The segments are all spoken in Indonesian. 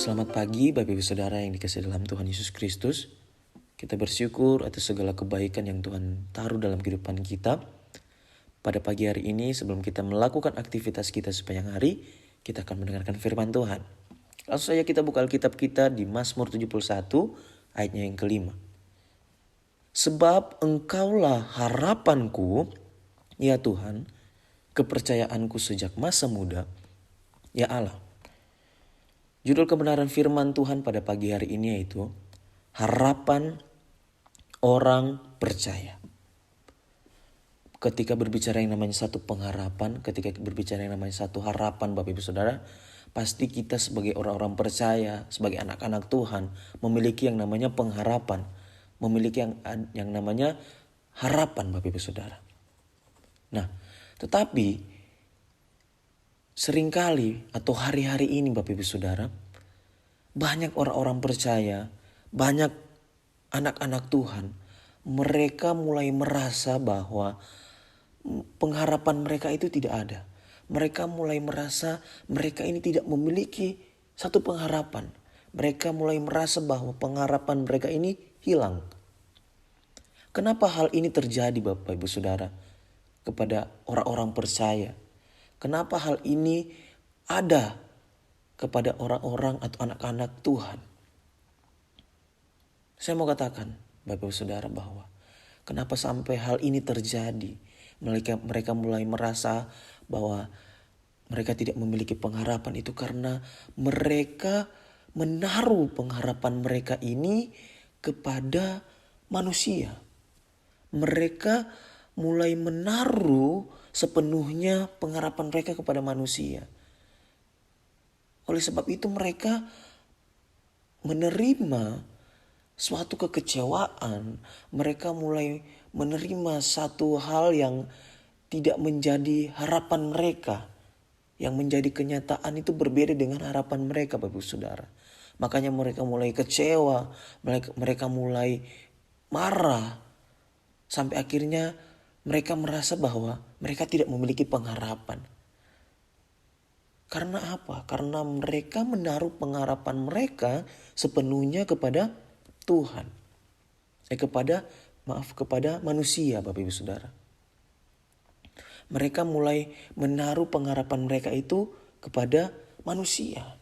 Selamat pagi Bapak Ibu Saudara yang dikasihi dalam Tuhan Yesus Kristus. Kita bersyukur atas segala kebaikan yang Tuhan taruh dalam kehidupan kita. Pada pagi hari ini sebelum kita melakukan aktivitas kita sepanjang hari, kita akan mendengarkan firman Tuhan. Langsung saja kita buka Alkitab kita di Mazmur 71 ayatnya yang kelima. Sebab Engkaulah harapanku, ya Tuhan, kepercayaanku sejak masa muda, ya Allah. Judul kebenaran firman Tuhan pada pagi hari ini yaitu harapan orang percaya. Ketika berbicara yang namanya satu pengharapan, ketika berbicara yang namanya satu harapan Bapak Ibu Saudara, pasti kita sebagai orang-orang percaya, sebagai anak-anak Tuhan memiliki yang namanya pengharapan, memiliki yang namanya harapan Bapak Ibu Saudara. Nah, tetapi seringkali atau hari-hari ini Bapak Ibu Saudara, banyak orang-orang percaya, banyak anak-anak Tuhan, mereka mulai merasa bahwa pengharapan mereka itu tidak ada. Mereka mulai merasa mereka ini tidak memiliki satu pengharapan. Mereka mulai merasa bahwa pengharapan mereka ini hilang. Kenapa hal ini terjadi Bapak Ibu Saudara kepada orang-orang percaya? Kenapa hal ini ada kepada orang-orang atau anak-anak Tuhan? Saya mau katakan Bapak Ibu Saudara bahwa kenapa sampai hal ini terjadi? Mereka mulai merasa bahwa mereka tidak memiliki pengharapan itu karena mereka menaruh pengharapan mereka ini kepada manusia. Mereka mulai menaruh sepenuhnya pengharapan mereka kepada manusia. Oleh sebab itu mereka menerima suatu kekecewaan. Mereka mulai menerima satu hal yang tidak menjadi harapan mereka. Yang menjadi kenyataan itu berbeda dengan harapan mereka Bapak Ibu Saudara. Makanya mereka mulai kecewa, mereka mulai marah. Sampai akhirnya mereka merasa bahwa mereka tidak memiliki pengharapan. Karena apa? Karena mereka menaruh pengharapan mereka sepenuhnya kepada Tuhan. Kepada manusia Bapak Ibu Saudara. Mereka mulai menaruh pengharapan mereka itu kepada manusia.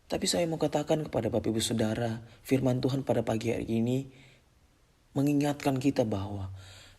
Tapi saya mau katakan kepada Bapak Ibu Saudara, firman Tuhan pada pagi hari ini mengingatkan kita bahwa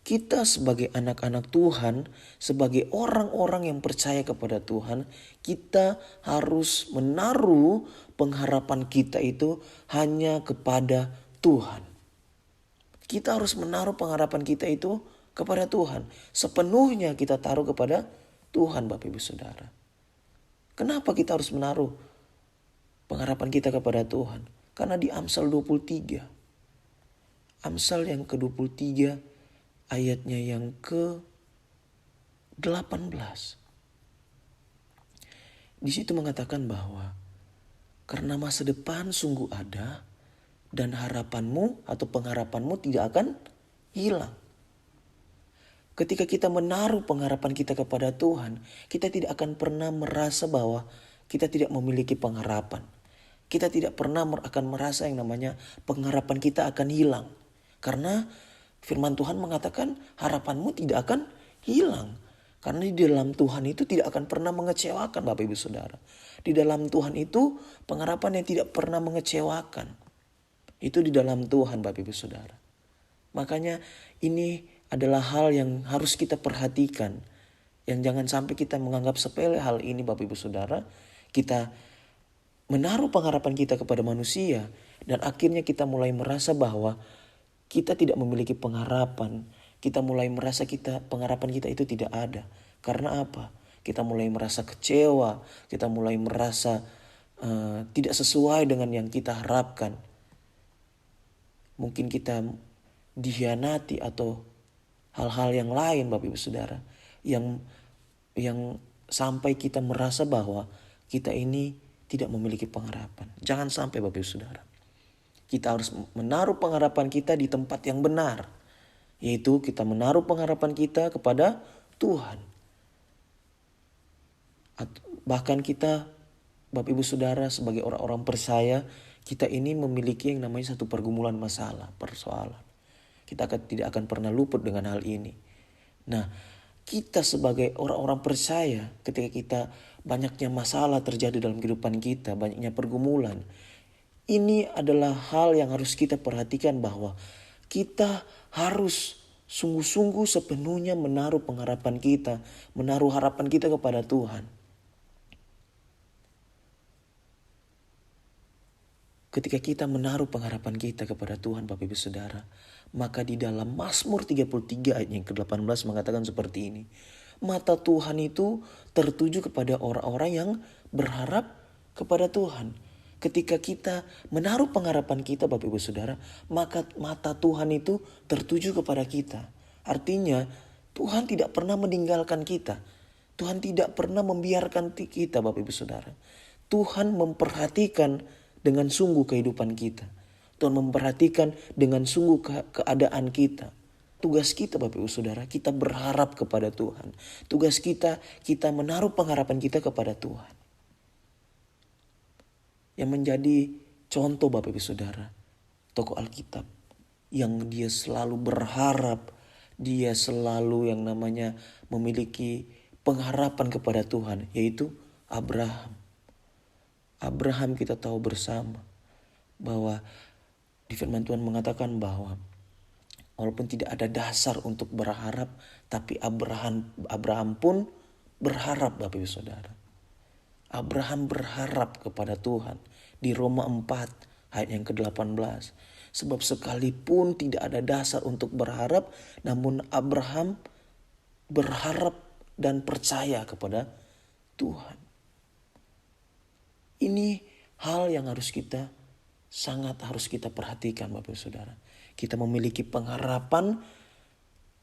kita sebagai anak-anak Tuhan, sebagai orang-orang yang percaya kepada Tuhan, kita harus menaruh pengharapan kita itu hanya kepada Tuhan. Kita harus menaruh pengharapan kita itu kepada Tuhan. Sepenuhnya kita taruh kepada Tuhan Bapak Ibu Saudara. Kenapa kita harus menaruh pengharapan kita kepada Tuhan? Karena di Amsal 23. Amsal yang ke-23 ayatnya yang ke-18. Di situ mengatakan bahwa karena masa depan sungguh ada dan harapanmu atau pengharapanmu tidak akan hilang. Ketika kita menaruh pengharapan kita kepada Tuhan, kita tidak akan pernah merasa bahwa kita tidak memiliki pengharapan. Kita tidak pernah akan merasa yang namanya pengharapan kita akan hilang. Karena firman Tuhan mengatakan harapanmu tidak akan hilang. Karena di dalam Tuhan itu tidak akan pernah mengecewakan Bapak Ibu Saudara. Di dalam Tuhan itu pengharapan yang tidak pernah mengecewakan. Itu di dalam Tuhan Bapak Ibu Saudara. Makanya ini adalah hal yang harus kita perhatikan. Yang jangan sampai kita menganggap sepele hal ini Bapak Ibu Saudara. Kita menaruh pengharapan kita kepada manusia. Dan akhirnya kita mulai merasa bahwa kita tidak memiliki pengharapan. Kita mulai merasa pengharapan kita itu tidak ada. Karena apa? Kita mulai merasa kecewa. Kita mulai merasa tidak sesuai dengan yang kita harapkan. Mungkin kita dikhianati atau hal-hal yang lain Bapak Ibu Saudara. Yang sampai kita merasa bahwa kita ini tidak memiliki pengharapan. Jangan sampai Bapak Ibu Saudara. Kita harus menaruh pengharapan kita di tempat yang benar. Yaitu kita menaruh pengharapan kita kepada Tuhan. Bahkan kita Bapak Ibu Saudara, sebagai orang-orang percaya, kita ini memiliki yang namanya satu pergumulan masalah, persoalan. Kita tidak akan pernah luput dengan hal ini. Nah, kita sebagai orang-orang percaya, ketika kita banyaknya masalah terjadi dalam kehidupan kita, banyaknya pergumulan, ini adalah hal yang harus kita perhatikan, bahwa kita harus sungguh-sungguh sepenuhnya menaruh pengharapan kita, menaruh harapan kita kepada Tuhan. Ketika kita menaruh pengharapan kita kepada Tuhan, Bapak Ibu Saudara, maka di dalam Mazmur 33 ayat yang ke-18 mengatakan seperti ini. Mata Tuhan itu tertuju kepada orang-orang yang berharap kepada Tuhan. Ketika kita menaruh pengharapan kita, Bapak Ibu Saudara, maka mata Tuhan itu tertuju kepada kita. Artinya Tuhan tidak pernah meninggalkan kita. Tuhan tidak pernah membiarkan kita, Bapak Ibu Saudara. Tuhan memperhatikan dengan sungguh kehidupan kita. Tuhan memperhatikan dengan sungguh keadaan kita. Tugas kita, Bapak Ibu Saudara, kita berharap kepada Tuhan. Tugas kita menaruh pengharapan kita kepada Tuhan. Yang menjadi contoh, Bapak Ibu Saudara, tokoh Alkitab yang dia selalu berharap, dia selalu yang namanya memiliki pengharapan kepada Tuhan, yaitu Abraham. Abraham kita tahu bersama bahwa di firman Tuhan mengatakan bahwa walaupun tidak ada dasar untuk berharap, tapi Abraham pun berharap, Bapak Ibu Saudara. Abraham berharap kepada Tuhan di Roma 4 ayat yang ke-18. Sebab sekalipun tidak ada dasar untuk berharap, namun Abraham berharap dan percaya kepada Tuhan. Ini hal yang harus kita perhatikan, Bapak Saudara. Kita memiliki pengharapan,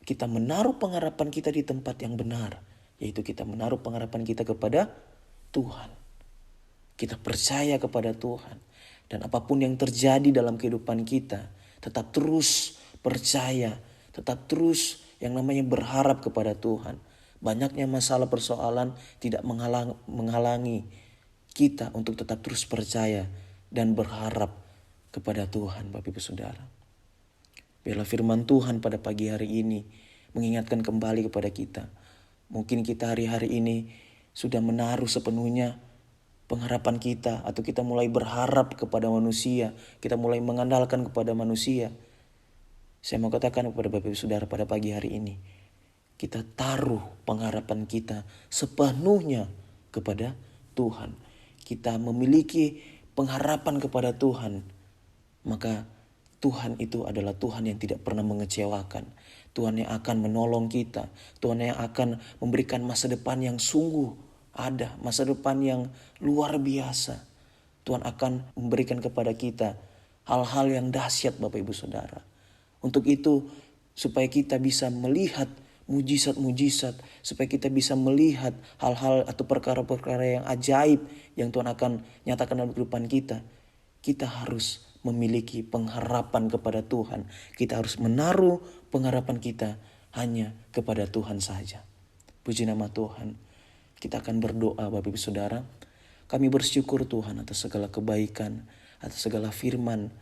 kita menaruh pengharapan kita di tempat yang benar, yaitu kita menaruh pengharapan kita kepada Tuhan. Kita percaya kepada Tuhan, dan apapun yang terjadi dalam kehidupan kita, tetap terus percaya, tetap terus yang namanya berharap kepada Tuhan. Banyaknya masalah persoalan tidak menghalangi kita untuk tetap terus percaya dan berharap kepada Tuhan, Bapak Ibu Saudara. Biarlah firman Tuhan pada pagi hari ini mengingatkan kembali kepada kita. Mungkin kita hari-hari ini sudah menaruh sepenuhnya pengharapan kita, atau kita mulai berharap kepada manusia, kita mulai mengandalkan kepada manusia. Saya mau katakan kepada Bapak Ibu Saudara pada pagi hari ini, kita taruh pengharapan kita sepenuhnya kepada Tuhan. Kita memiliki pengharapan kepada Tuhan, maka Tuhan itu adalah Tuhan yang tidak pernah mengecewakan. Tuhan yang akan menolong kita. Tuhan yang akan memberikan masa depan yang sungguh ada. Masa depan yang luar biasa. Tuhan akan memberikan kepada kita hal-hal yang dahsyat, Bapak Ibu Saudara. Untuk itu, supaya kita bisa melihat mujizat-mujizat, supaya kita bisa melihat hal-hal atau perkara-perkara yang ajaib yang Tuhan akan nyatakan dalam kehidupan kita, kita harus memiliki pengharapan kepada Tuhan. Kita harus menaruh pengharapan kita hanya kepada Tuhan saja. Puji nama Tuhan. Kita akan berdoa, Bapak Ibu Saudara. Kami bersyukur Tuhan atas segala kebaikan, atas segala firman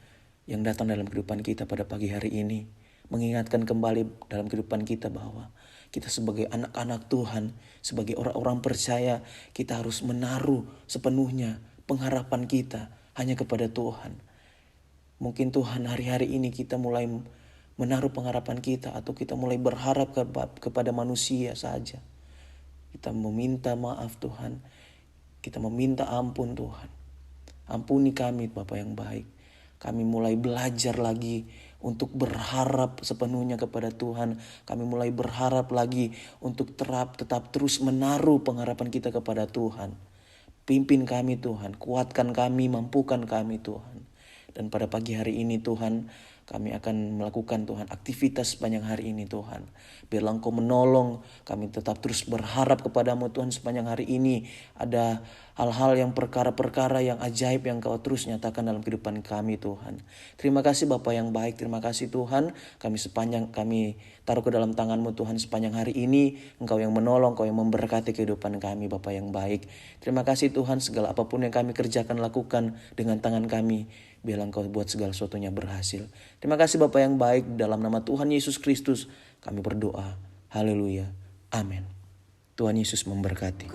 yang datang dalam kehidupan kita pada pagi hari ini. Mengingatkan kembali dalam kehidupan kita bahwa kita sebagai anak-anak Tuhan, sebagai orang-orang percaya, kita harus menaruh sepenuhnya pengharapan kita hanya kepada Tuhan. Mungkin Tuhan hari-hari ini kita mulai menaruh pengharapan kita, atau kita mulai berharap kepada manusia saja. Kita meminta maaf Tuhan, kita meminta ampun Tuhan. Ampuni kami Bapa yang baik. Kami mulai belajar lagi untuk berharap sepenuhnya kepada Tuhan. Kami mulai berharap lagi untuk tetap terus menaruh pengharapan kita kepada Tuhan. Pimpin kami Tuhan, kuatkan kami, mampukan kami Tuhan. Dan pada pagi hari ini Tuhan, Kami akan melakukan Tuhan aktivitas sepanjang hari ini Tuhan. Biarlah Engkau menolong, kami tetap terus berharap kepadamu Tuhan sepanjang hari ini. Ada hal-hal yang perkara-perkara yang ajaib yang Kau terus nyatakan dalam kehidupan kami Tuhan. Terima kasih Bapa yang baik, terima kasih Tuhan. Kami taruh ke dalam tangan-Mu Tuhan sepanjang hari ini. Engkau yang menolong, Engkau yang memberkati kehidupan kami Bapa yang baik. Terima kasih Tuhan, segala apapun yang kami kerjakan lakukan dengan tangan kami. Biarlah Engkau buat segala sesuatunya berhasil. Terima kasih Bapa yang baik, dalam nama Tuhan Yesus Kristus kami berdoa. Haleluya. Amin. Tuhan Yesus memberkati.